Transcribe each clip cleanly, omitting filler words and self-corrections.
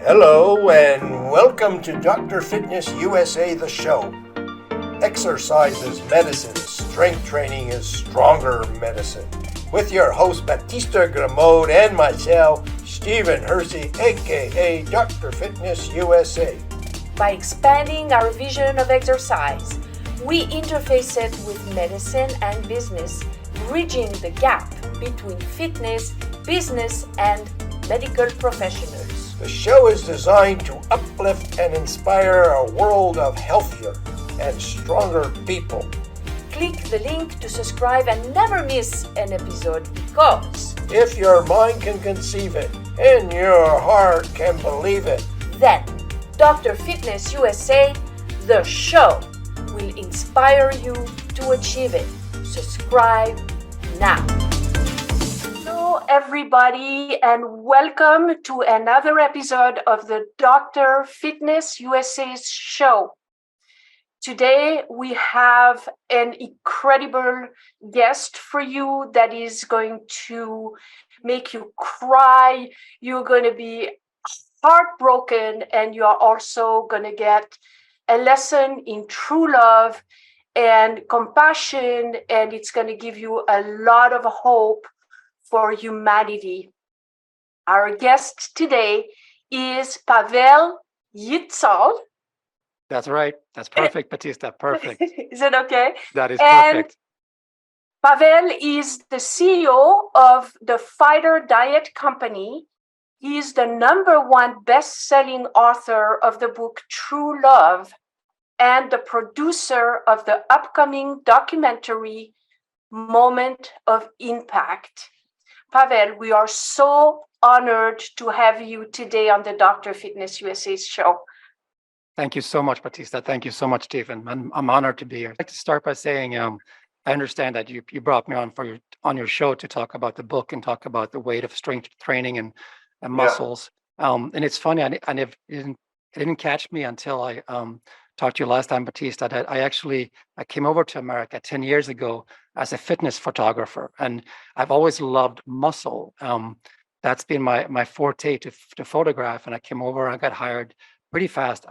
Hello and welcome to Dr. Fitness USA, the show. Exercise is medicine, strength training is stronger medicine. With your host Batista Gramode and myself, Stephen Hersey, aka Dr. Fitness USA. By expanding our vision of exercise, we interface it with medicine and business, bridging the gap between fitness, business, and medical professionals. The show is designed to uplift and inspire a world of healthier and stronger people. Click the link to subscribe and never miss an episode because if your mind can conceive it and your heart can believe it, then Dr. Fitness USA, the show, will inspire you to achieve it. Subscribe now. Hello, everybody, and welcome to another episode of the Dr. Fitness USA's show. Today, we have an incredible guest for you that is going to make you cry. You're going to be heartbroken, and you are also going to get a lesson in true love and compassion, and it's going to give you a lot of hope for humanity. Our guest today is Pavel Ythjall. That's right. That's perfect, Batista. Perfect. Is it okay? That is perfect. Pavel is the CEO of the Fighterdiet company. He is the #1 best-selling author of the book True Love and the producer of the upcoming documentary Moment of Impact. Pavel, we are so honored to have you today on the Dr. Fitness USA show. Thank you so much, Batista. Thank you so much, Stephen. I'm honored to be here. I'd like to start by saying I understand that you brought me on your show to talk about the book and talk about the weight of strength training and muscles. And it's funny, it didn't catch me until I talked to you last time, Batista, that I came over to America 10 years ago as a fitness photographer, and I've always loved muscle. That's been my forte to photograph, and I came over, I got hired pretty fast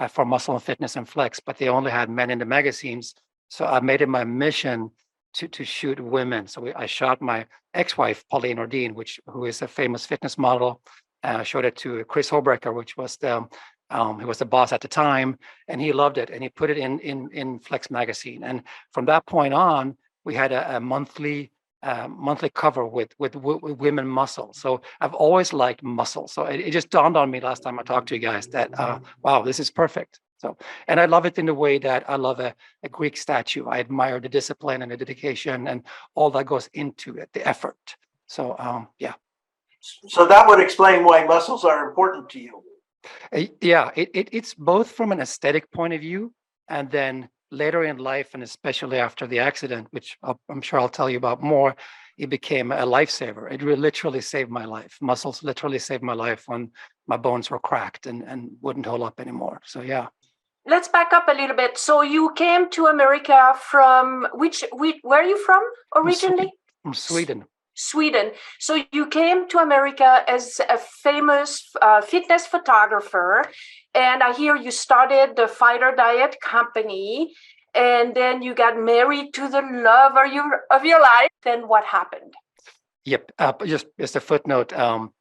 for Muscle and Fitness and Flex, but they only had men in the magazines, so I made it my mission to shoot women. So I shot my ex-wife, Pauline Ordine, who is a famous fitness model. I showed it to Chris Hobrecker, which was he was the boss at the time, and he loved it, and he put it in Flex magazine. And from that point on, we had a monthly cover with women muscle. So I've always liked muscle. So it just dawned on me last time I talked to you guys that wow, this is perfect. So, and I love it in the way that I love a Greek statue. I admire the discipline and the dedication and all that goes into it, the effort. So yeah. So that would explain why muscles are important to you. Yeah, it's both from an aesthetic point of view, and then later in life, and especially after the accident, which I'm sure I'll tell you about more, it became a lifesaver. It literally saved my life. Muscles literally saved my life when my bones were cracked and wouldn't hold up anymore. So yeah. Let's back up a little bit. So you came to America from where are you from originally? From Sweden. Sweden. So you came to America as a famous fitness photographer, and I hear you started the Fighterdiet company, and then you got married to the love of your life. Then what happened? Yep. Just a footnote.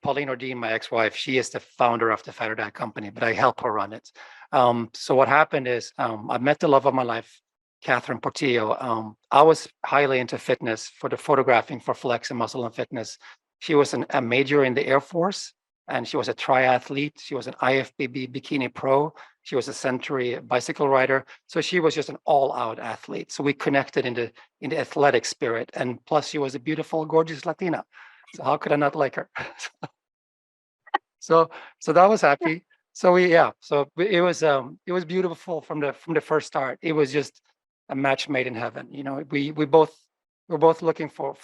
Pauline Ordine, my ex-wife, she is the founder of the Fighterdiet company, but I help her run it. So what happened is I met the love of my life, Catherine Portillo. I was highly into fitness for the photographing for Flex and Muscle and Fitness. She was a major in the Air Force, and she was a triathlete. She was an IFBB bikini pro. She was a Century bicycle rider. So she was just an all-out athlete. So we connected in the athletic spirit. And plus she was a beautiful, gorgeous Latina. So how could I not like her? So that was happy. So it was beautiful from the first start. It was just a match made in heaven. You know, we're both looking for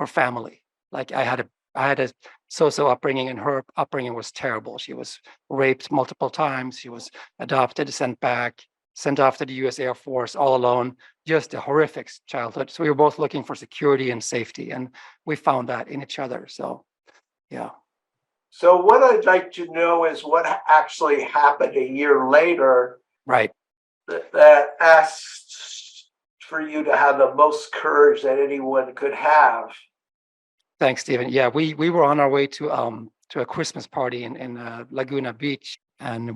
family. Like I had a so-so upbringing, and her upbringing was terrible. She was raped multiple times. She was adopted, sent off to the U.S. Air Force all alone. Just a horrific childhood. So we were both looking for security and safety, and we found that in each other. So, yeah. So what I'd like to know is what actually happened a year later Right. that asked for you to have the most courage that anyone could have. Thanks, Stephen. Yeah, we were on our way to a Christmas party in Laguna Beach, and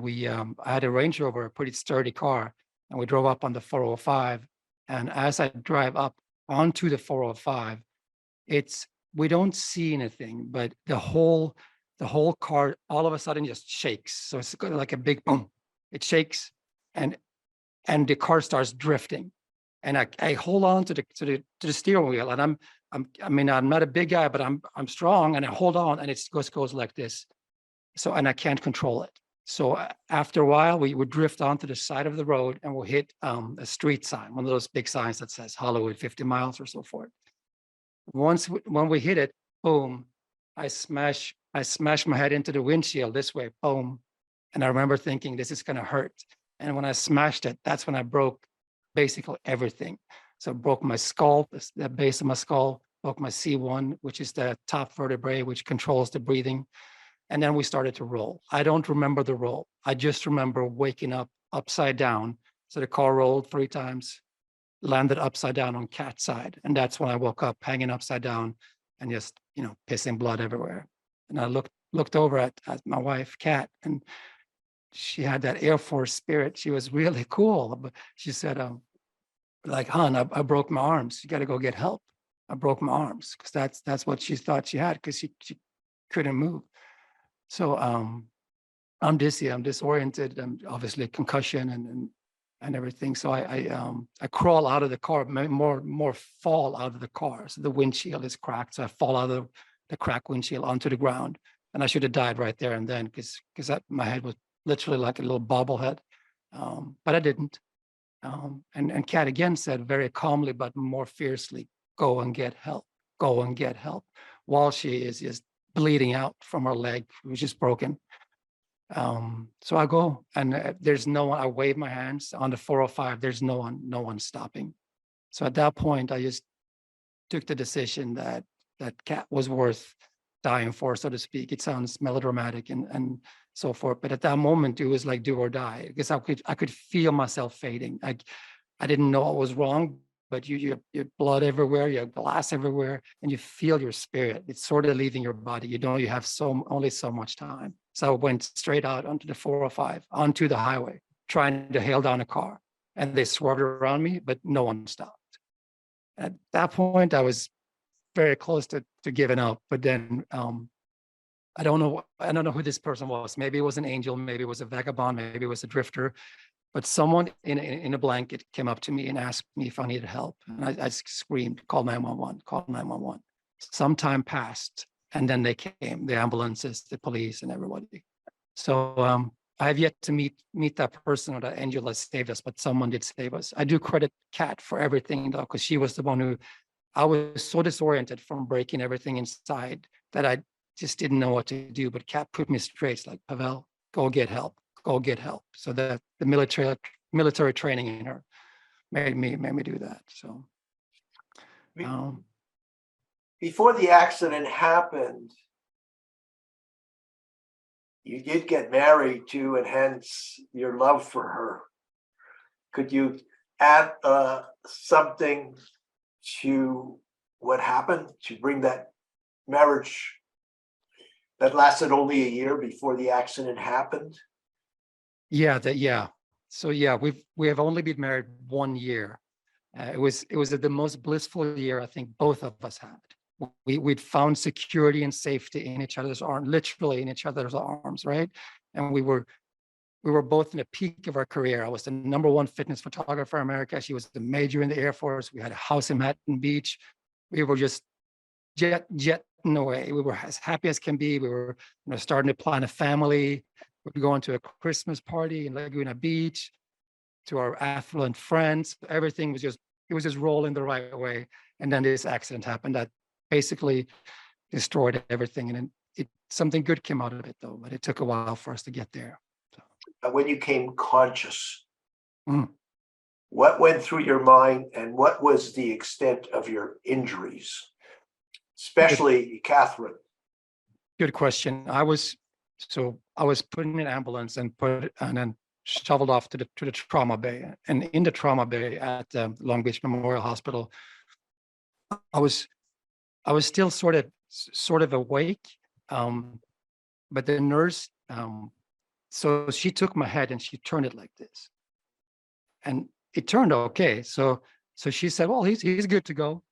I had a Range Rover, a pretty sturdy car, and we drove up on the 405. And as I drive up onto the 405, it's we don't see anything, but the whole car all of a sudden just shakes. So it's like a big boom. It shakes, and the car starts drifting, and I hold on to the steering wheel, and I'm not a big guy, but I'm strong, and I hold on, and it goes like this. So, and I can't control it. So after a while, we would drift onto the side of the road, and we'll hit a street sign, one of those big signs that says Hollywood 50 miles or so forth. When we hit it, boom, I smash my head into the windshield this way, boom. And I remember thinking, this is going to hurt. And when I smashed it, that's when I broke basically everything. So broke my skull, the base of my skull, broke my C1, which is the top vertebrae, which controls the breathing. And then we started to roll. I don't remember the roll. I just remember waking up upside down. So the car rolled 3 times, landed upside down on Kat's side. And that's when I woke up hanging upside down and just, pissing blood everywhere. And I looked over at my wife, Kat, and she had that Air Force spirit. She was really cool. But she said, like, hon, I broke my arms. You got to go get help. I broke my arms, because that's what she thought she had, because she couldn't move. So I'm dizzy, I'm disoriented, and obviously concussion and everything. So I crawl out of the car, more fall out of the car. So the windshield is cracked. So I fall out of the cracked windshield onto the ground. And I should have died right there and then, because my head was literally like a little bobblehead. But I didn't. And Kat again said very calmly, but more fiercely, go and get help, go and get help, while she is just bleeding out from her leg, which is broken. So I go, and there's no one. I wave my hands on the 405. There's no one stopping. So at that point, I just took the decision that Kat was worth dying for, so to speak. It sounds melodramatic and so forth, but at that moment, it was like do or die, because I could feel myself fading. I didn't know what was wrong, but you blood everywhere, you have glass everywhere, and you feel your spirit. It's sort of leaving your body. You have only so much time. So I went straight out onto the 405, onto the highway, trying to hail down a car, and they swerved around me, but no one stopped. At that point, I was very close to giving up, but then I don't know who this person was. Maybe it was an angel, maybe it was a vagabond, maybe it was a drifter, but someone in a blanket came up to me and asked me if I needed help. And I screamed, call 911, call 911. Some time passed, and then they came, the ambulances, the police, and everybody. So I have yet to meet that person or that angel that saved us, but someone did save us. I do credit Kat for everything, though, because she was the one who, I was so disoriented from breaking everything inside that I just didn't know what to do. But Kat put me straight. It's like, Pavel, go get help. Go get help. So that the military training in her made me do that. So Before the accident happened, you did get married to enhance your love for her. Could you add something to what happened to bring that marriage that lasted only a year before the accident happened? Yeah. So yeah, we have only been married 1 year. It was the most blissful year I think both of us had. We'd found security and safety in each other's arms, literally in each other's arms, right? And we were both in the peak of our career. I was the #1 fitness photographer in America. She was the major in the Air Force. We had a house in Manhattan Beach. We were just jetting away. We were as happy as can be. We were starting to plan a family. We were going to a Christmas party in Laguna Beach, to our affluent friends. Everything was just rolling the right way. And then this accident happened that basically destroyed everything. And something good came out of it, though, but it took a while for us to get there. So. When you came conscious, what went through your mind, and what was the extent of your injuries, especially Catherine? Good question. I was put in an ambulance and then shoveled off to the trauma bay. And in the trauma bay at Long Beach Memorial Hospital, I was still sort of awake, but the nurse, so she took my head and she turned it like this, and it turned okay. So she said, "Well, he's good to go."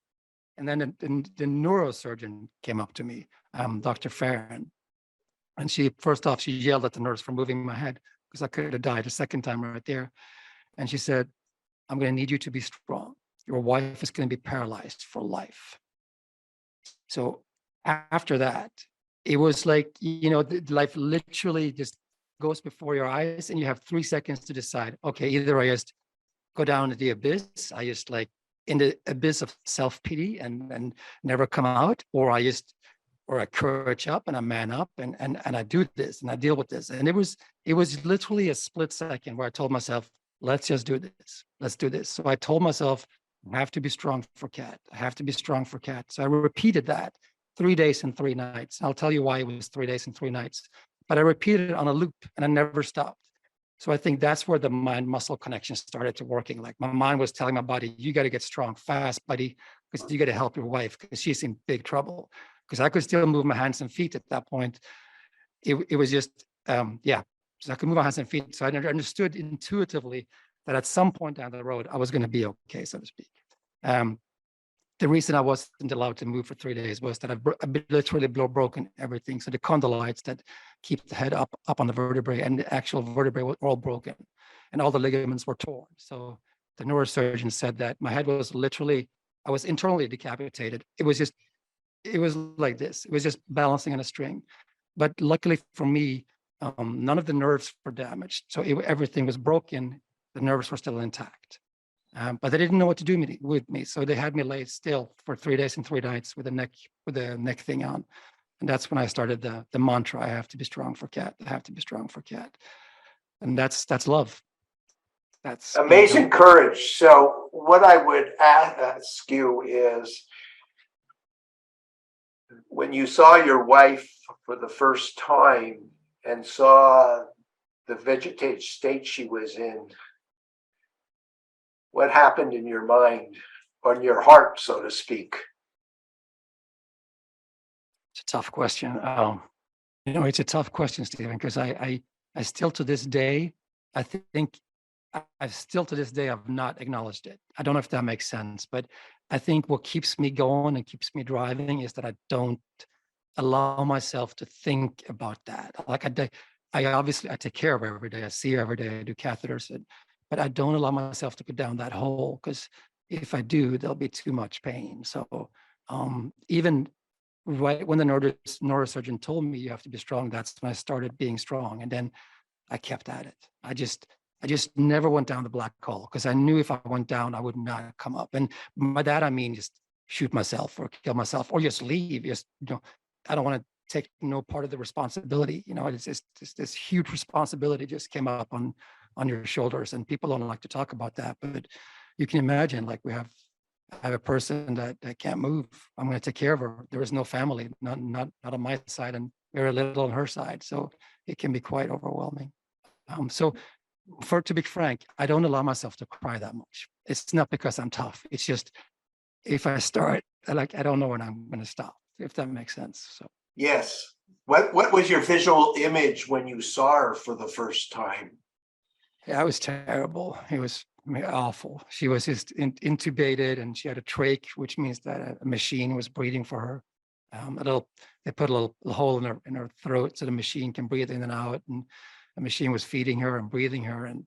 And then the neurosurgeon came up to me, Dr. Farron, and she yelled at the nurse for moving my head because I could have died a second time right there. And she said, "I'm going to need you to be strong. Your wife is going to be paralyzed for life." So after that, it was like, life literally just goes before your eyes and you have 3 seconds to decide, okay, either I just go down to the abyss, I just like in the abyss of self-pity and never come out, or I courage up and I man up and I do this and I deal with this. And it was literally a split second where I told myself, let's just do this. Let's do this. So I told myself, I have to be strong for Kat. I have to be strong for Kat. So I repeated that 3 days and 3 nights. I'll tell you why it was 3 days and 3 nights, but I repeated it on a loop and I never stopped. So I think that's where the mind muscle connection started to working. Like my mind was telling my body, you got to get strong fast, buddy, because you got to help your wife because she's in big trouble. Because I could still move my hands and feet at that point. It was just, so I could move my hands and feet. So I understood intuitively that at some point down the road, I was going to be okay, so to speak. The reason I wasn't allowed to move for 3 days was that I've literally broken everything. So the condylites that keep the head up on the vertebrae and the actual vertebrae were all broken and all the ligaments were torn. So the neurosurgeon said that my head was literally, I was internally decapitated. It was like this. It was just balancing on a string. But luckily for me, none of the nerves were damaged. So everything was broken. The nerves were still intact. But they didn't know what to do with me. So they had me lay still for 3 days and 3 nights with the neck thing on. And that's when I started the mantra, I have to be strong for Kat. I have to be strong for Kat. And that's love. That's amazing courage. So what I would ask you is, when you saw your wife for the first time and saw the vegetative state she was in, what happened in your mind, or in your heart, so to speak? It's a tough question. It's a tough question, Stephen, because I still to this day, I think I've not acknowledged it. I don't know if that makes sense, but I think what keeps me going and keeps me driving is that I don't allow myself to think about that. Like I take care of her every day. I see her every day. I do catheters, but I don't allow myself to go down that hole, because if I do, there'll be too much pain. So even right when the neurosurgeon told me you have to be strong, that's when I started being strong. And then I kept at it. I just never went down the black hole, because I knew if I went down, I would not come up. And by that, I mean, just shoot myself or kill myself or just leave. I don't want to take no part of the responsibility. It's just this huge responsibility just came up on your shoulders, and people don't like to talk about that. But you can imagine, like I have a person that can't move. I'm going to take care of her. There is no family, not on my side, and very little on her side. So it can be quite overwhelming. So to be frank, I don't allow myself to cry that much. It's not because I'm tough. It's just, if I start, I don't know when I'm going to stop, if that makes sense. So yes. What was your visual image when you saw her for the first time? Yeah, it was terrible. It was awful. She was just intubated, and she had a trach, which means that a machine was breathing for her. They put a little hole in her throat so the machine can breathe in and out, and the machine was feeding her and breathing her. And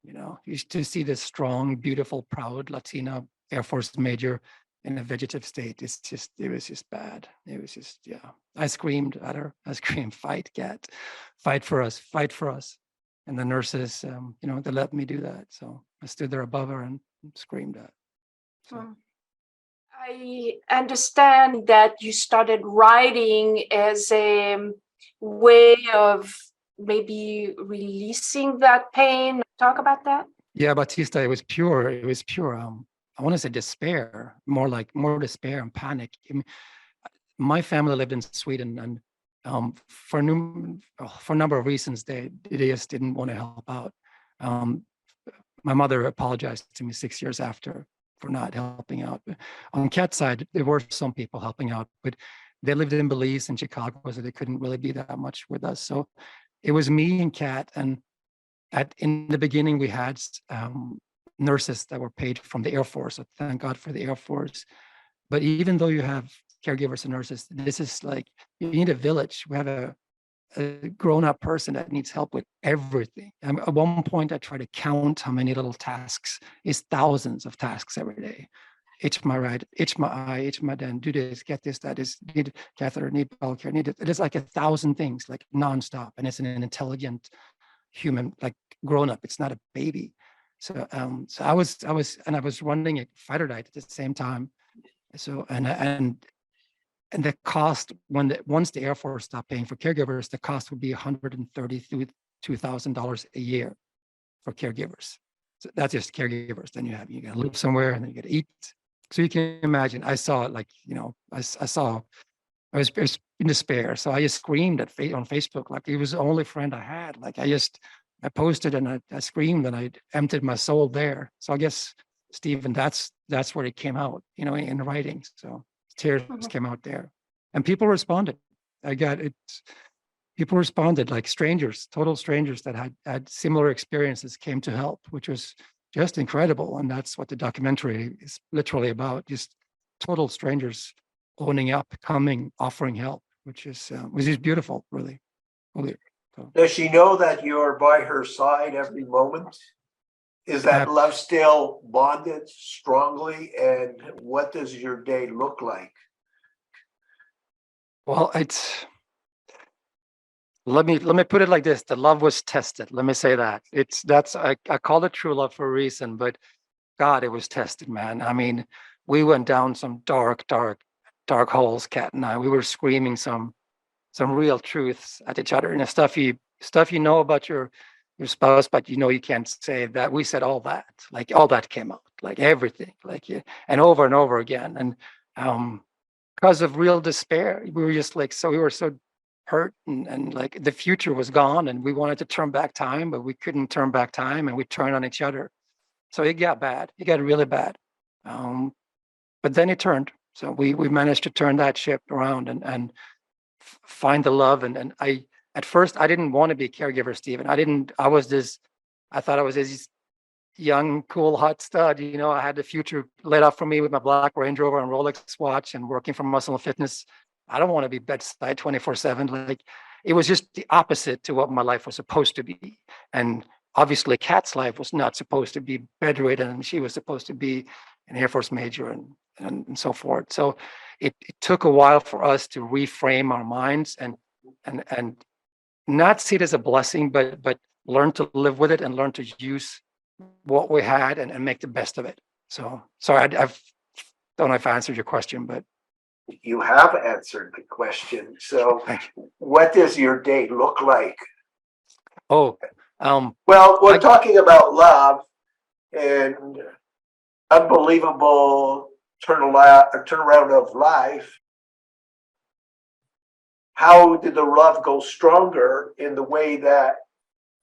you to see this strong, beautiful, proud Latina Air Force major in a vegetative state, it was just bad. It was just, yeah. I screamed at her. I screamed, "Fight, Kat, fight for us, fight for us." And the nurses, they let me do that. So I stood there above her and screamed at. So. I understand that you started writing as a way of maybe releasing that pain. Talk about that. Yeah, Batista, it was pure. It was pure. I want to say despair, more despair and panic. I mean, my family lived in Sweden, and for a number of reasons, they just didn't want to help out. Um, my mother apologized to me 6 years after for not helping out. On Kat's side, there were some people helping out, but they lived in Belize and Chicago, so they couldn't really be that much with us. So it was me and Kat, and in the beginning, we had nurses that were paid from the Air Force. So thank God for the Air Force. But even though you have caregivers and nurses, this is like, you need a village. We have a grown-up person that needs help with everything. At one point, I tried to count how many little tasks. It's thousands of tasks every day. Itch my right, itch my eye, itch my den, do this, get this, that is, need catheter, need bowel care, need it. It is like 1,000 things, like nonstop. And it's an intelligent human, like grown up. It's not a baby. So I was running a Fighterdiet at the same time. So and the cost, once the Air Force stopped paying for caregivers, the cost would be $132,000 a year for caregivers. So that's just caregivers. Then you got to live somewhere, and then you got to eat. So you can imagine. I saw it, like, I was in despair. So I just screamed on Facebook, like it was the only friend I had. Like I posted and I screamed, and I emptied my soul there. So I guess, Stephen, that's where it came out, in writing. So tears came out there, and people responded. People responded, like strangers, total strangers that had similar experiences came to help, which was just incredible. And that's what the documentary is literally about, just total strangers owning up, coming, offering help, which is beautiful, really. So, Does she know that you're by her side every moment? Is that love still bonded strongly? And what does your day look like? Well, let me put it like this: the love was tested. Let me say that. I call it true love for a reason, but God, it was tested, man. I mean, we went down some dark holes, Kat and I. We were screaming some real truths at each other, and the stuff you know about your spouse, but you can't say that. We said all that, like all that came out, like everything, like, and over again. And because of real despair, we were just like, we were so hurt, and like the future was gone, and we wanted to turn back time, but we couldn't turn back time, and we turned on each other. So it got bad. It got really bad. But then it turned. So we managed to turn that ship around and find the love. And at first I didn't want to be a caregiver, Stephen. I thought I was this young, cool, hot stud. I had the future laid out for me with my black Range Rover and Rolex watch and working for Muscle and Fitness. I don't want to be bedside 24/7. Like, it was just the opposite to what my life was supposed to be. And obviously Kat's life was not supposed to be bedridden, and she was supposed to be an Air Force major and so forth. So it took a while for us to reframe our minds and not see it as a blessing, but learn to live with it and learn to use what we had and make the best of it. So sorry, I don't know if I answered your question, but you have answered the question. So what does your day look like? Well, we're talking about love and unbelievable turnaround of life. How did the love go stronger in the way that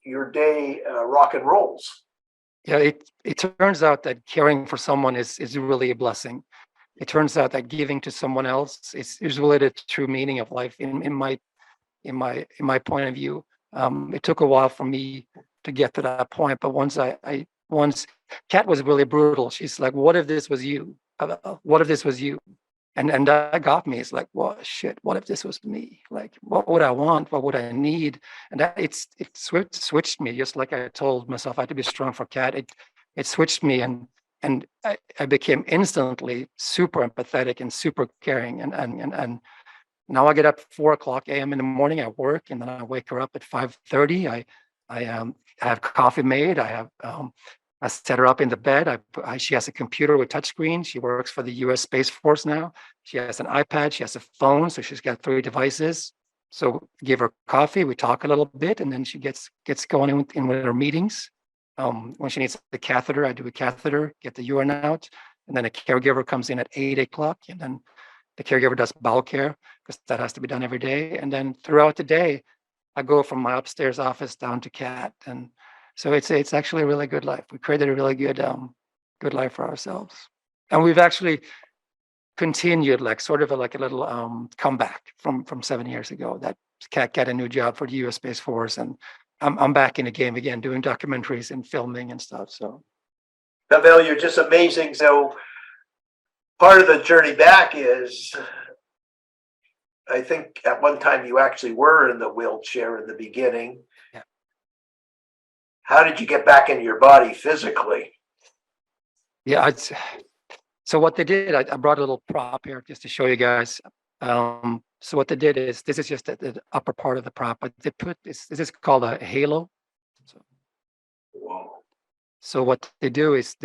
your day rock and rolls? Yeah, it turns out that caring for someone is really a blessing. It turns out that giving to someone else is really the true meaning of life in my point of view. It took a while for me to get to that point, but once Kat was really brutal. She's like, "What if this was you? What if this was you?" And that got me. It's like, well, shit, what if this was me? Like, what would I want? What would I need? And that it switched me, just like I told myself I had to be strong for Kat. It switched me, and I became instantly super empathetic and super caring. And now I get up 4:00 a.m. in the morning. I work, and then I wake her up at 5:30. I have coffee made. I set her up in the bed. She has a computer with touchscreen. She works for the U.S. Space Force now. She has an iPad. She has a phone. So she's got 3 devices. So give her coffee. We talk a little bit, and then she gets going in with her meetings. When she needs the catheter, I do a catheter, get the urine out, and then a caregiver comes in at 8 o'clock, and then the caregiver does bowel care because that has to be done every day. And then throughout the day, I go from my upstairs office down to Cat. And so it's actually a really good life. We created a really good life for ourselves. And we've actually continued like sort of like a little comeback from 7 years ago. That Cat got a new job for the US Space Force, and I'm back in the game again, doing documentaries and filming and stuff. So Pavel, you're just amazing. So part of the journey back is, I think at one time you actually were in the wheelchair in the beginning. Yeah. How did you get back into your body physically? yeah, so what they did, I brought a little prop here just to show you guys. So what they did is, this is just the upper part of the prop, but they put this is called a halo. So, Whoa. so what they do is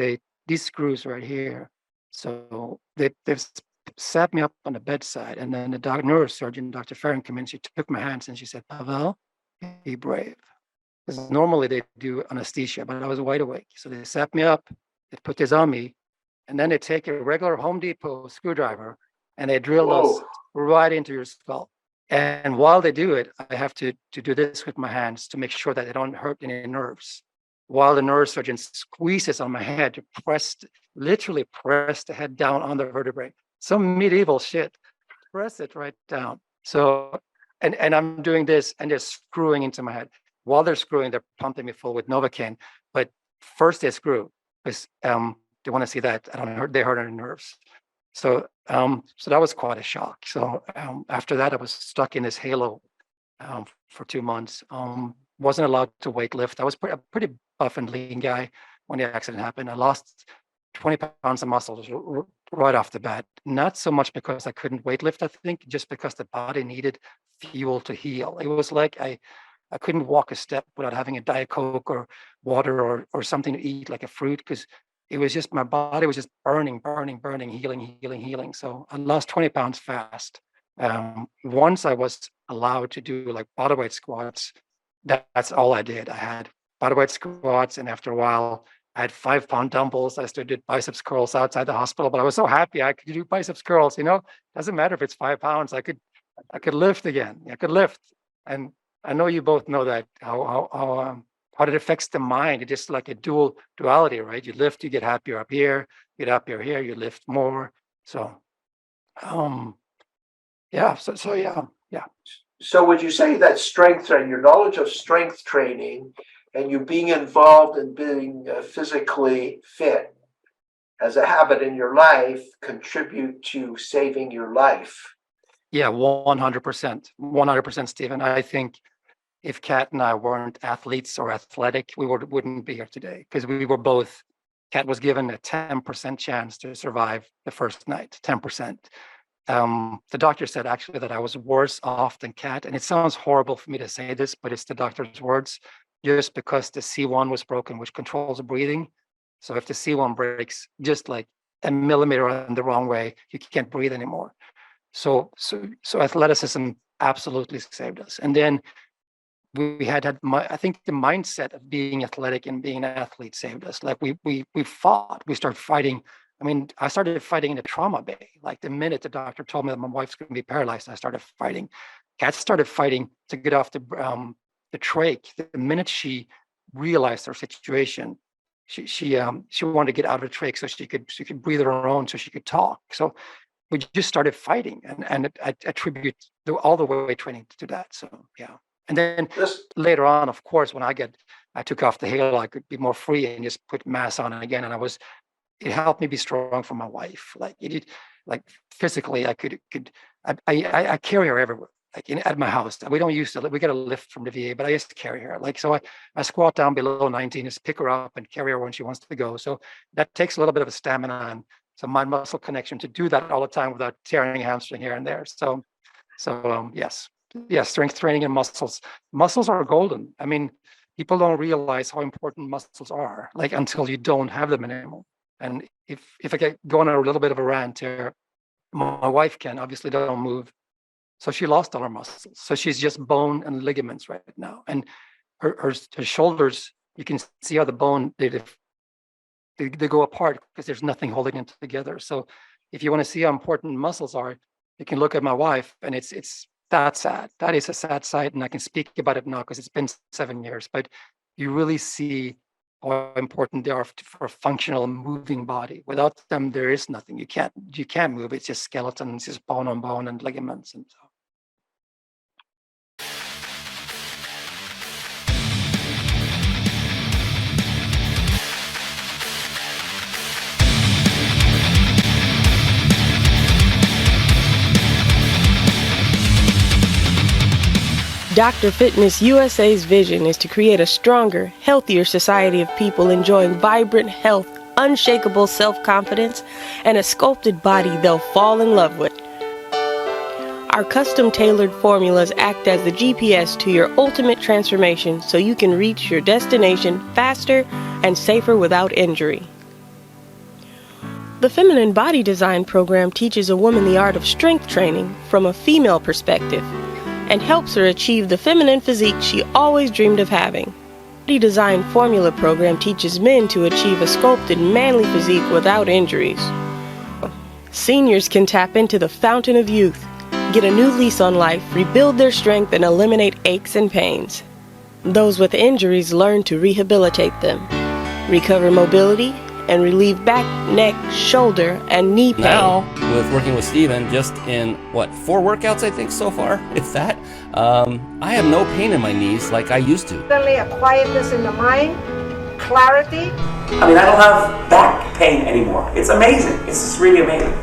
these screws right here. So they've sat me up on the bedside, and then the neurosurgeon, Dr. Farron, came in. She took my hands and she said, "Pavel, be brave." Because normally they do anesthesia, but I was wide awake. So they sat me up, they put this on me, and then they take a regular Home Depot screwdriver and they drill those right into your skull. And while they do it, I have to do this with my hands to make sure that they don't hurt any nerves. While the neurosurgeon squeezes on my head to literally press the head down on the vertebrae. Some medieval shit. Press it right down. So, and I'm doing this, and they're screwing into my head. While they're screwing, they're pumping me full with Novocaine. But first they screw, because they want to see that they hurt any nerves. So that was quite a shock. So after that, I was stuck in this halo for 2 months. Wasn't allowed to weight lift. I was a pretty buff and lean guy when the accident happened. I lost 20 pounds of muscle right off the bat. Not so much because I couldn't weight lift, I think, just because the body needed fuel to heal. It was like I couldn't walk a step without having a Diet Coke or water or something to eat, like a fruit, because it was just, my body was just burning, healing. So I lost 20 pounds fast. Once I was allowed to do like bodyweight squats, that's all I did. I had bodyweight squats, and after a while, I had 5-pound dumbbells. I still did biceps curls outside the hospital, but I was so happy I could do biceps curls. Doesn't matter if it's 5 pounds. I could lift again. I could lift, and I know you both know that how it affects the mind. It's just like a duality, right? You lift, you get happier up here. You get happier here, you lift more. So, yeah. So yeah. So would you say that strength training, your knowledge of strength training, and you being involved in being physically fit as a habit in your life contribute to saving your life? Yeah, 100%, Stephen. I think if Kat and I weren't athletes or athletic, we wouldn't be here today, because we were both. Kat was given a 10% chance to survive the first night, 10%. The doctor said actually that I was worse off than Kat, and it sounds horrible for me to say this, but it's the doctor's words. Just because the C1 was broken, which controls the breathing. So if the C1 breaks just like a millimeter in the wrong way, you can't breathe anymore. So athleticism absolutely saved us. And then we had I think the mindset of being athletic and being an athlete saved us. Like we fought, we started fighting. I mean, I started fighting in the trauma bay. Like the minute the doctor told me that my wife's going to be paralyzed, I started fighting. Kat started fighting to get off the trach. The minute she realized her situation, she wanted to get out of the trach so she could breathe on her own, so she could talk. So we just started fighting, and I attribute all the weight training to that. So yeah. And then later on, of course, when I took off the halo, I could be more free and just put mass on it again. And it helped me be strong for my wife. Like physically, I I carry her everywhere, like at my house. We don't use we get a lift from the VA, but I used to carry her. Like, so I squat down below 19, just pick her up and carry her when she wants to go. So that takes a little bit of a stamina and some mind muscle connection to do that all the time without tearing a hamstring here and there. So yes, strength training and muscles are golden. I mean, people don't realize how important muscles are, like, until you don't have them anymore. And if I get going on a little bit of a rant here, my wife obviously don't move. So she lost all her muscles. So she's just bone and ligaments right now. And her shoulders, you can see how the bone, they go apart because there's nothing holding them together. So if you want to see how important muscles are, you can look at my wife, and it's that sad. That is a sad sight, and I can speak about it now because it's been 7 years. But you really see how important they are for a functional, moving body. Without them, there is nothing. You can't move. It's just skeleton, it's just bone on bone and ligaments and so. Dr. Fitness USA's vision is to create a stronger, healthier society of people enjoying vibrant health, unshakable self-confidence, and a sculpted body they'll fall in love with. Our custom-tailored formulas act as the GPS to your ultimate transformation so you can reach your destination faster and safer without injury. The Feminine Body Design program teaches a woman the art of strength training from a female perspective and helps her achieve the feminine physique she always dreamed of having. The Body Design Formula program teaches men to achieve a sculpted, manly physique without injuries. Seniors can tap into the fountain of youth, get a new lease on life, rebuild their strength, and eliminate aches and pains. Those with injuries learn to rehabilitate them, recover mobility, and relieve back, neck, shoulder, and knee pain. Now, with working with Steven, just in, 4 workouts, I think, so far, if that, I have no pain in my knees like I used to. Suddenly a quietness in the mind, clarity. I mean, I don't have back pain anymore. It's amazing. It's just really amazing.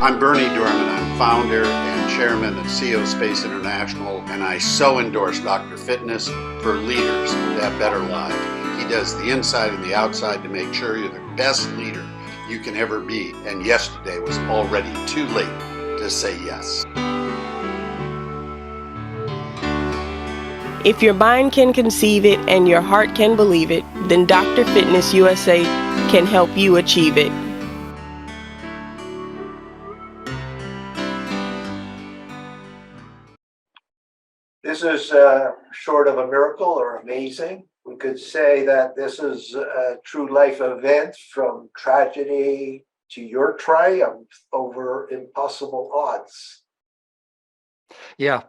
I'm Bernie Dorman. I'm founder and chairman of CEO Space International, and I so endorse Dr. Fitness for leaders to have better lives. He does the inside and the outside to make sure you're the best leader you can ever be. And yesterday was already too late to say yes. If your mind can conceive it and your heart can believe it, then Dr. Fitness USA can help you achieve it. This is short of a miracle or amazing. We could say that this is a true life event from tragedy to your triumph over impossible odds. Yeah.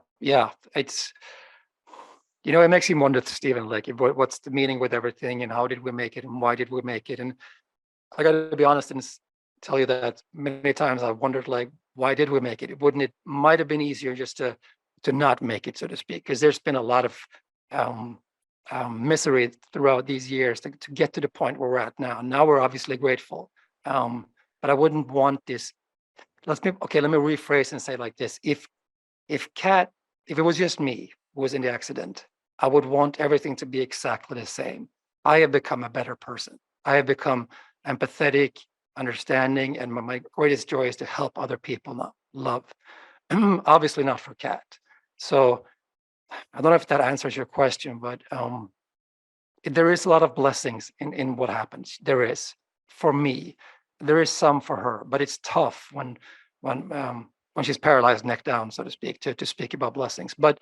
It's, it makes you wonder, Stephen, like, what's the meaning with everything, and how did we make it, and why did we make it? And I got to be honest and tell you that many times I've wondered, like, why did we make it? It might have been easier just to not make it, so to speak, because there's been a lot of misery throughout these years to get to the point where we're at now. Now we're obviously grateful, but I wouldn't want this. Let me rephrase and say it like this: if it was just me who was in the accident, I would want everything to be exactly the same. I have become a better person. I have become empathetic, understanding, and my greatest joy is to help other people not love. Obviously not for Kat. So I don't know if that answers your question, but there is a lot of blessings in what happens. There is, for me. There is some for her, but it's tough when she's paralyzed neck down, so to speak, to speak about blessings. But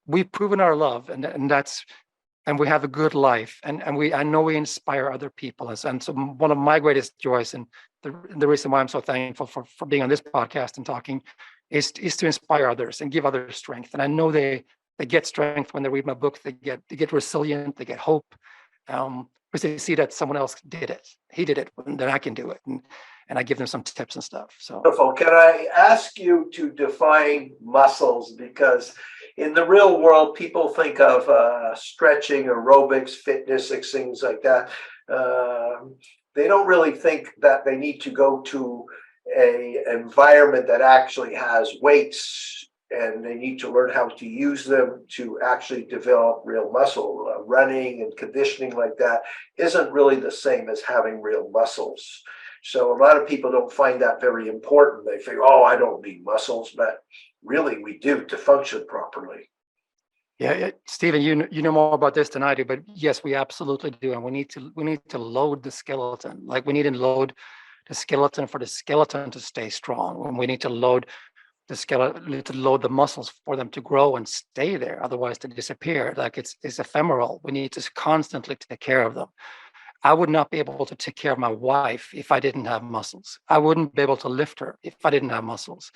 we've proven our love, and we have a good life, and I know we inspire other people. And so one of my greatest joys, and the reason why I'm so thankful for being on this podcast and talking, is to inspire others and give others strength. And I know they get strength when they read my book. They get resilient. They get hope, because they see that someone else did it. He did it, and then I can do it. And I give them some tips and stuff. So, Wonderful. Can I ask you to define muscles? Because in the real world, people think of stretching, aerobics, fitness, things like that. They don't really think that they need to go to an environment that actually has weights, and they need to learn how to use them to actually develop real muscle. Running and conditioning like that isn't really the same as having real muscles. So a lot of people don't find that very important. They think, oh, I don't need muscles, but really we do to function properly. Yeah, Stephen, you know more about this than I do, but yes, we absolutely do, and we need to load the skeleton. Like, we need to load the skeleton for the skeleton to stay strong, and we need to load the skeleton, to load the muscles for them to grow and stay there. Otherwise, they disappear. Like, it's ephemeral. We need to constantly take care of them. I would not be able to take care of my wife if I didn't have muscles. I wouldn't be able to lift her if I didn't have muscles.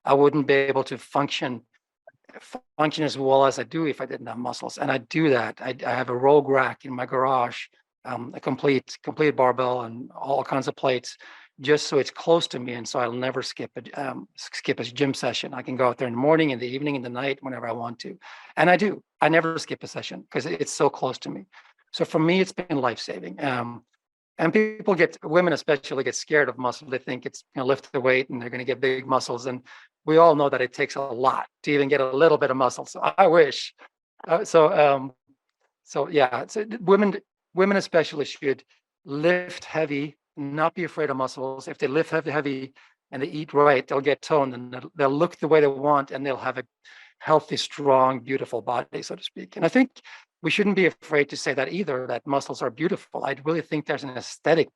I wouldn't be able to function as well as I do if I didn't have muscles. And I do that. I have a rogue rack in my garage, a complete barbell and all kinds of plates, just so it's close to me, and so I'll never skip a gym session. I can go out there in the morning, in the evening, in the night, whenever I want to, and I do. I never skip a session because it's so close to me. So for me, it's been life-saving. And women especially get scared of muscle. They think it's lift the weight and they're going to get big muscles, and we all know that it takes a lot to even get a little bit of muscle. So I wish. So yeah. So women especially should lift heavy, not be afraid of muscles. If they lift heavy and they eat right, they'll get toned and they'll look the way they want, and they'll have a healthy, strong, beautiful body, so to speak. And I think we shouldn't be afraid to say that either, that muscles are beautiful. I really think there's an aesthetic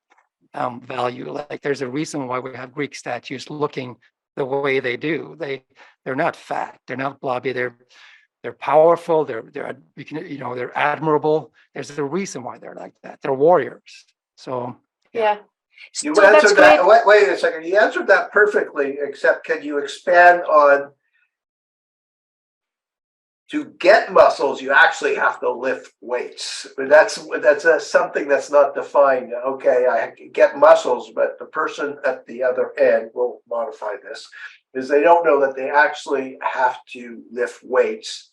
value. Like there's a reason why we have Greek statues looking the way they do. They're not fat, they're not blobby, they're powerful, they're admirable. There's a reason why they're like that. They're warriors. So yeah. You So that's answered that. great. Wait a second. You answered that perfectly, except can you expand on, to get muscles, you actually have to lift weights. That's something that's not defined. Okay, I get muscles, but the person at the other end, will modify this, is they don't know that they actually have to lift weights.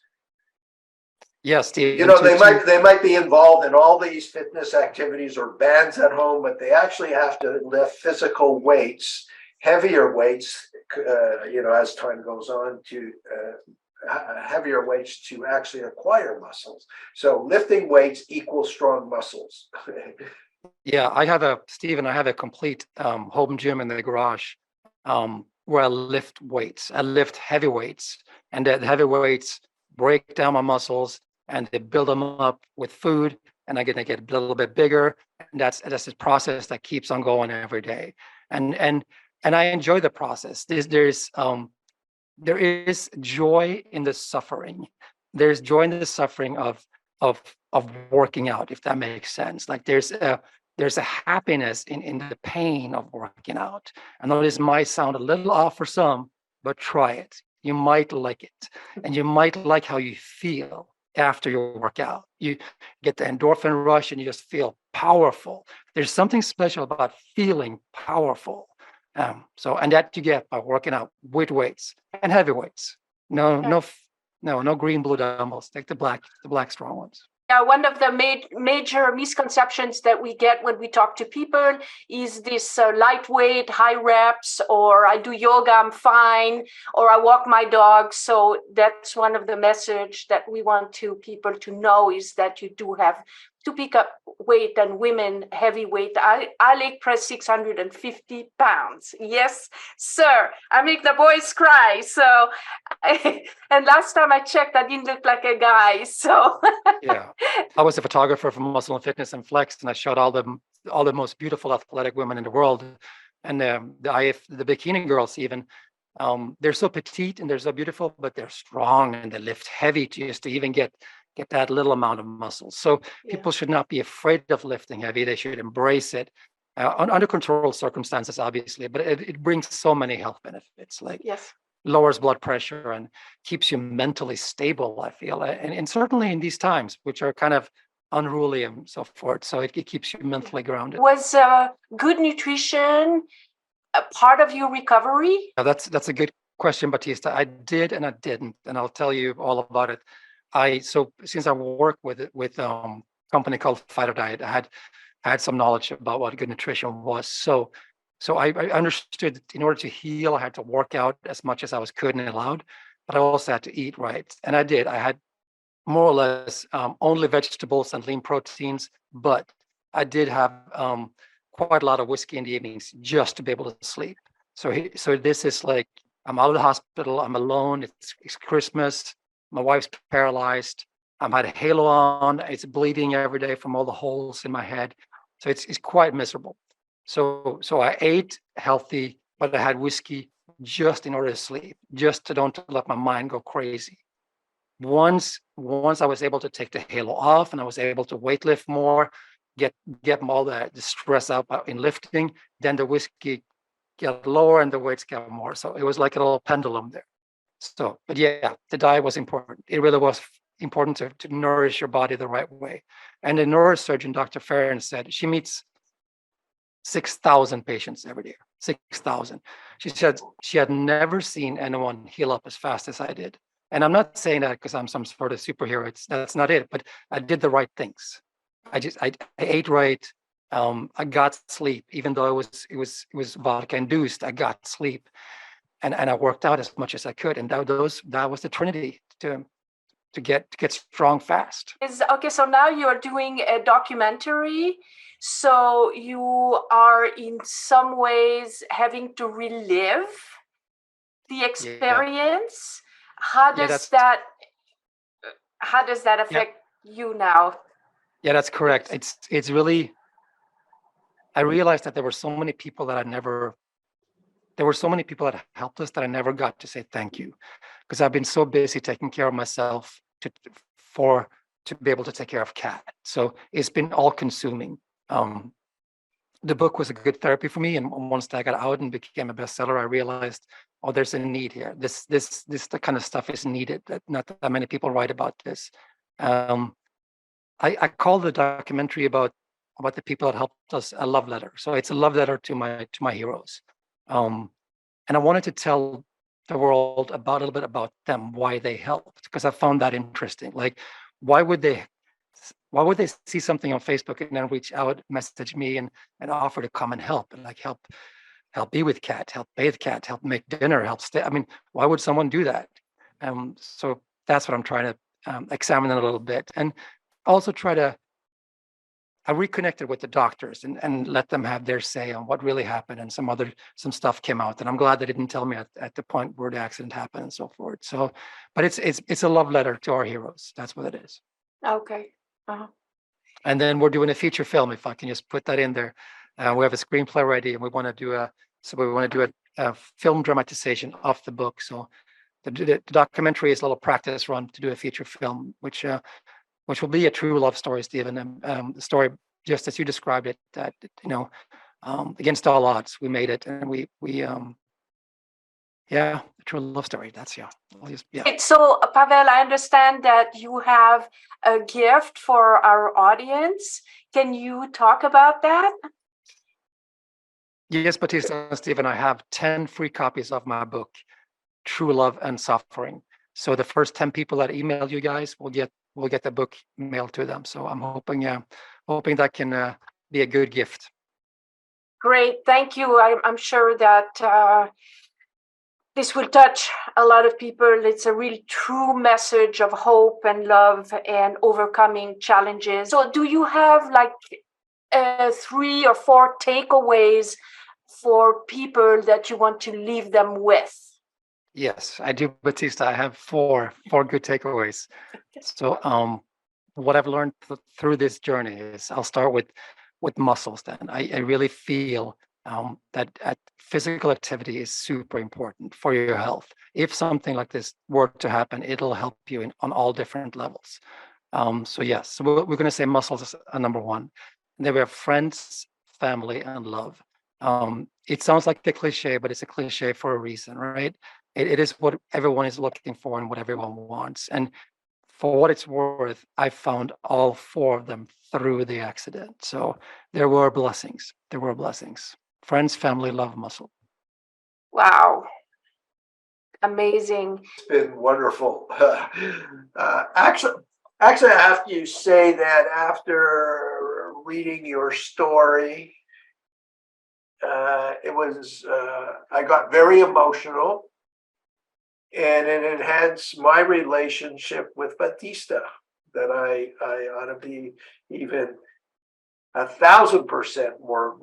yes, Steve. They might be involved in all these fitness activities or bands at home, but they actually have to lift physical weights, heavier weights, as time goes on, to heavier weights to actually acquire muscles. So lifting weights equals strong muscles. Yeah, I have a complete home gym in the garage where I lift weights. I lift heavy weights, and the heavy weights break down my muscles and they build them up with food, and I get a little bit bigger. And that's a process that keeps on going every day. And I enjoy the process. There is joy in the suffering. There's joy in the suffering of working out, if that makes sense. Like there's a happiness in the pain of working out. I know this might sound a little off for some, but try it. You might like it, and you might like how you feel after you work out. You get the endorphin rush and you just feel powerful. There's something special about feeling powerful. And that you get by working out with weights and heavy weights. No green, blue dumbbells. Take the black strong ones. Yeah, one of the major misconceptions that we get when we talk to people is this lightweight, high reps, or I do yoga, I'm fine, or I walk my dog. So that's one of the message that we want people to know, is that you do have to pick up weight, and women heavy weight. I leg press 650 pounds. Yes, sir. I make the boys cry. So, and last time I checked, I didn't look like a guy. So yeah, I was a photographer for Muscle and Fitness and Flex, and I shot all the most beautiful athletic women in the world, and the bikini girls even. They're so petite and they're so beautiful, but they're strong and they lift heavy just to even get that little amount of muscle. So people should not be afraid of lifting heavy. They should embrace it under controlled circumstances, obviously, but it brings so many health benefits, like lowers blood pressure and keeps you mentally stable, I feel. And certainly in these times, which are kind of unruly and so forth. So it keeps you mentally grounded. Was good nutrition a part of your recovery? That's a good question, Batista. I did and I didn't, and I'll tell you all about it. So since I work with a company called Fighterdiet, I had some knowledge about what good nutrition was. So I understood that in order to heal, I had to work out as much as I could and allowed, but I also had to eat right. And I did. I had more or less only vegetables and lean proteins, but I did have quite a lot of whiskey in the evenings just to be able to sleep. So this is like, I'm out of the hospital, I'm alone, it's Christmas, my wife's paralyzed, I'm had a halo on, it's bleeding every day from all the holes in my head. So it's quite miserable. So I ate healthy, but I had whiskey just in order to sleep, just to don't let my mind go crazy. Once I was able to take the halo off and I was able to weight lift more, get all the stress out in lifting, then the whiskey get lower and the weights get more. So it was like a little pendulum there. So, but yeah, the diet was important. It really was important to nourish your body the right way. And the neurosurgeon, Dr. Farron, said she meets 6,000 patients every year. 6,000. She said she had never seen anyone heal up as fast as I did. And I'm not saying that because I'm some sort of superhero. That's not it. But I did the right things. I ate right. I got sleep, even though it was vodka induced. I got sleep, and I worked out as much as I could. And that was the trinity to get strong fast. Okay, so now you're doing a documentary. So you are in some ways having to relive the experience. How does that affect you now? Yeah, that's correct. It's really, I realized that there were so many people that helped us that I never got to say thank you, because I've been so busy taking care of myself to be able to take care of Kat. So it's been all consuming. The book was a good therapy for me, and once that got out and became a bestseller, I realized, oh, there's a need here. This the kind of stuff is needed. That not that many people write about this. I call the documentary about the people that helped us a love letter. So it's a love letter to my heroes, and I wanted to tell the world a little bit about them, why they helped, because I found that interesting. Like, why would they see something on Facebook and then reach out, message me, and offer to come and help, and like help be with Kat, help bathe Kat, help make dinner, help stay. I mean, why would someone do that? So that's what I'm trying to examine a little bit, and also I reconnected with the doctors and let them have their say on what really happened, and some stuff came out, and I'm glad they didn't tell me at the point where the accident happened and so forth. So, but it's a love letter to our heroes. That's what it is. Okay. Uh-huh. And then we're doing a feature film, if I can just put that in there. We have a screenplay ready, and we want to do a film dramatization of the book. So the documentary is a little practice run to do a feature film, which will be a true love story, Stephen. The story, just as you described it, that against all odds, we made it, and we a true love story. That's So, Pavel, I understand that you have a gift for our audience. Can you talk about that? Yes, Batista and Stephen, I have 10 free copies of my book, True Love and Suffering. So the first 10 people that email you guys will get the book mailed to them. So I'm hoping that can be a good gift. Great, thank you. I'm sure that this will touch a lot of people. It's a really true message of hope and love and overcoming challenges. So do you have like 3 or 4 takeaways for people that you want to leave them with? Yes, I do, Batista. I have four good takeaways. So what I've learned through this journey is, I'll start with muscles then. I really feel that physical activity is super important for your health. If something like this were to happen, it'll help you on all different levels. So yes, so we're going to say muscles is number one. And then we have friends, family, and love. It sounds like a cliche, but it's a cliche for a reason, right? It is what everyone is looking for and what everyone wants. And for what it's worth, I found all 4 of them through the accident. So there were blessings. Friends, family, love, muscle. Wow. Amazing. It's been wonderful. Actually, I have to say that after reading your story, I got very emotional, and it enhanced my relationship with Batista, that I ought to be even 1,000% more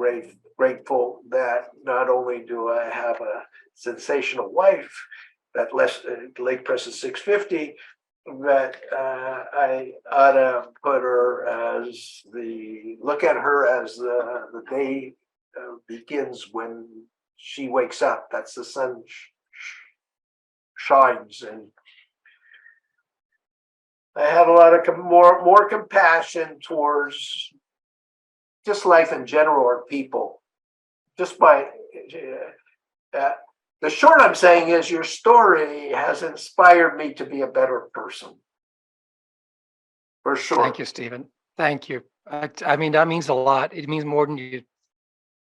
grateful that not only do I have a sensational wife that leg presses 650, but I ought to look at her as the day begins when she wakes up. That's the sun shines, and I have a lot of more compassion towards just life in general, or people, just by The short I'm saying is your story has inspired me to be a better person. For sure. Thank you, Stephen. Thank you. I mean, that means a lot. It means more than you.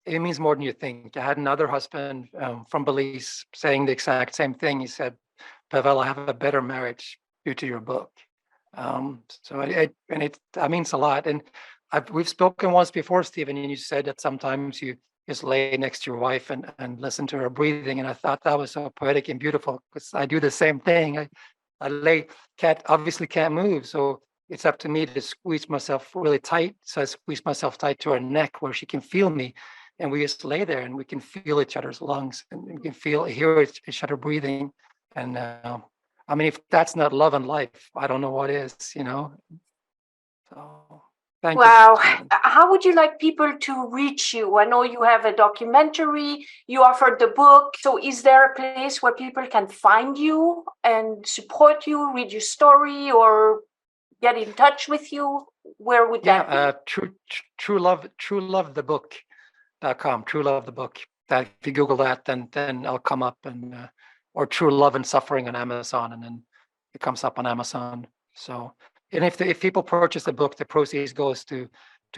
It means more than you think. I had another husband from Belize saying the exact same thing. He said, "Pavel, I have a better marriage due to your book." That means a lot. And we've spoken once before, Stephen, and you said that sometimes you just lay next to your wife and listen to her breathing. And I thought that was so poetic and beautiful, because I do the same thing. I lay, obviously can't move, so it's up to me to squeeze myself really tight. So I squeeze myself tight to her neck where she can feel me. And we just lay there and we can feel each other's lungs, and we can hear each other breathing. And I mean, if that's not love and life, I don't know what is, So thank you. Wow. Stephen. How would you like people to reach you? I know you have a documentary, you offered the book. So is there a place where people can find you and support you, read your story, or get in touch with you? Where would that be? truelovethebook.com, True Love the Book. That if you Google that, then I'll come up, and or True Love and Suffering on Amazon, and then it comes up on Amazon. So, and if people purchase the book, the proceeds goes to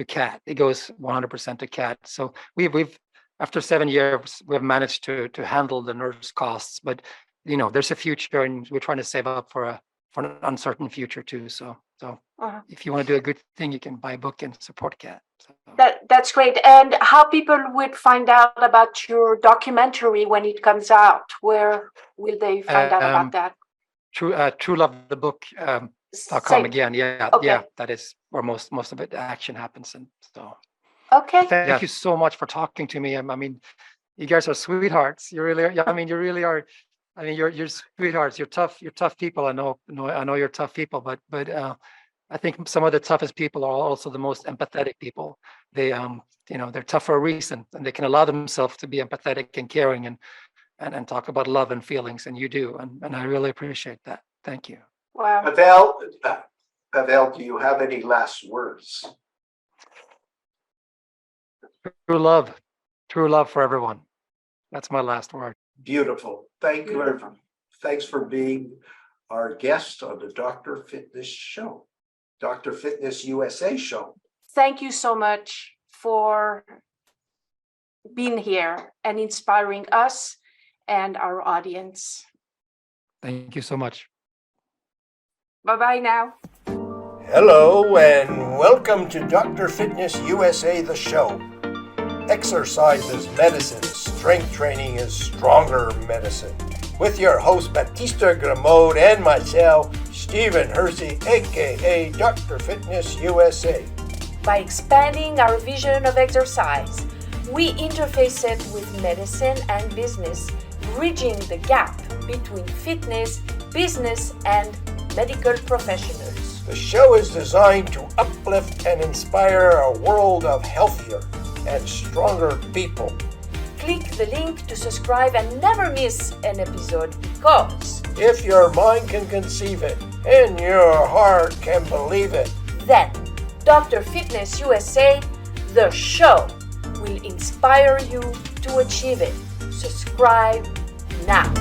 CAT. It goes 100% to CAT. So we've after 7 years, we've managed to handle the nurse costs, but there's a future, and we're trying to save up for an uncertain future too. So if you want to do a good thing, you can buy a book and support CAT. So. That's great. And how people would find out about your documentary when it comes out? Where will they find out about that? truelovethebook.com again. Yeah, Okay. yeah, that is where most of it action happens. And so Okay. thank you so much for talking to me. I mean, you guys are sweethearts. You really are. Yeah, I mean, you really are. I mean, you're sweethearts. You're tough people. I know you're tough people, but I think some of the toughest people are also the most empathetic people. They they're tough for a reason, and they can allow themselves to be empathetic and caring and talk about love and feelings, and you do, and I really appreciate that. Thank you. Wow. Pavel, do you have any last words? True love for everyone. That's my last word. Beautiful. Thank you, everyone. Thanks for being our guest on the Dr. Fitness Show, Dr. Fitness USA Show. Thank you so much for being here and inspiring us and our audience. Thank you so much. Bye-bye now. Hello and welcome to Dr. Fitness USA, the show. Exercise is medicine. Strength training is stronger medicine. With your host, Batista Gramode, and myself, Stephen Hersey, aka Dr. Fitness USA. By expanding our vision of exercise, we interface it with medicine and business, bridging the gap between fitness, business, and medical professionals. The show is designed to uplift and inspire a world of healthier and stronger people. Click the link to subscribe and never miss an episode, because if your mind can conceive it and your heart can believe it, then Dr. Fitness USA, the show, will inspire you to achieve it. Subscribe now.